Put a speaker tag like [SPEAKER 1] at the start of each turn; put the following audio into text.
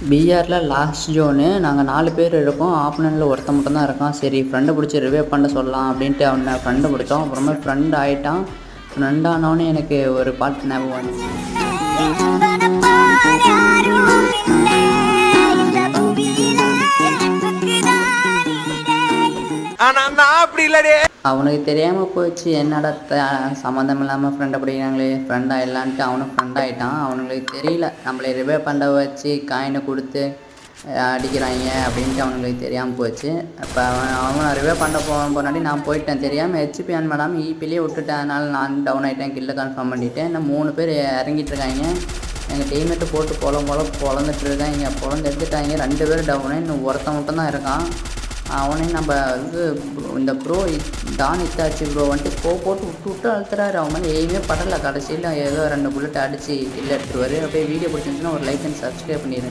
[SPEAKER 1] பிஆரில் last zone. நாங்கள் 4 பேர் இருக்கோம். ஆப்போனண்ட்டில் ஒருத்தன் மட்டும் தான் இருக்கான். சரி ஃப்ரெண்டை பிடிச்சி ரிவே பண்ண சொல்லலாம் அப்படின்ட்டு அவனை ஃப்ரெண்டை பிடிச்சோம். அப்புறமா ஃப்ரெண்ட் ஆகிட்டான். ஃப்ரெண்ட் ஆனவொடனே எனக்கு ஒரு பாட்டு ஞாபகம் வந்துச்சு. அவனுக்கு தெரியாமல் போச்சு, என்னடா சம்மந்தம் இல்லாமல் ஃப்ரெண்டை பிடிக்கிறாங்களே, ஃப்ரெண்ட் ஆகிடலான்ட்டு அவனும் ஃப்ரெண்ட் ஆகிட்டான். அவனுங்களுக்கு தெரியல நம்மளை ரிவே பண்ண வச்சு காயினை கொடுத்து அடிக்கிறாங்க அப்படின்ட்டு அவனுங்களுக்கு தெரியாமல் போச்சு. இப்போ அவனை ரிவே பண்ண போனாடி நான் போயிட்டேன். தெரியாமல் ஹெச்பி ஆன் பண்ணாமல் ஈபிலேயே விட்டுட்டேன். அதனால் நான் டவுன் ஆகிட்டேன். கில்லை கன்ஃபார்ம் பண்ணிவிட்டேன். இன்னும் 3 பேர் இறங்கிட்டு இருக்காங்க. எங்கள் டீம்மேட்டு போட்டு பொழந்துட்டு இருக்காங்க. பொழந்து எடுத்துட்டாங்க. 2 பேர் டவுனு. இன்னும் ஒருத்தன் மட்டும் தான் இருக்கான். அவனையும் நம்ம இந்த ப்ரோ டான் இத்தாச்சு ப்ரோ வந்துட்டு போட்டு விட்டு அழுத்துறாரு. அவன் மேலே எதுவுமே படலை. கடைசியில் ஏதோ 2 புல்லட் அடித்து கில் எடுத்துருவார். அப்படியே வீடியோ பிடிச்சிருந்துச்சுன்னா ஒரு லைக் அண்ட் சப்ஸ்கிரைப் பண்ணிடுங்க.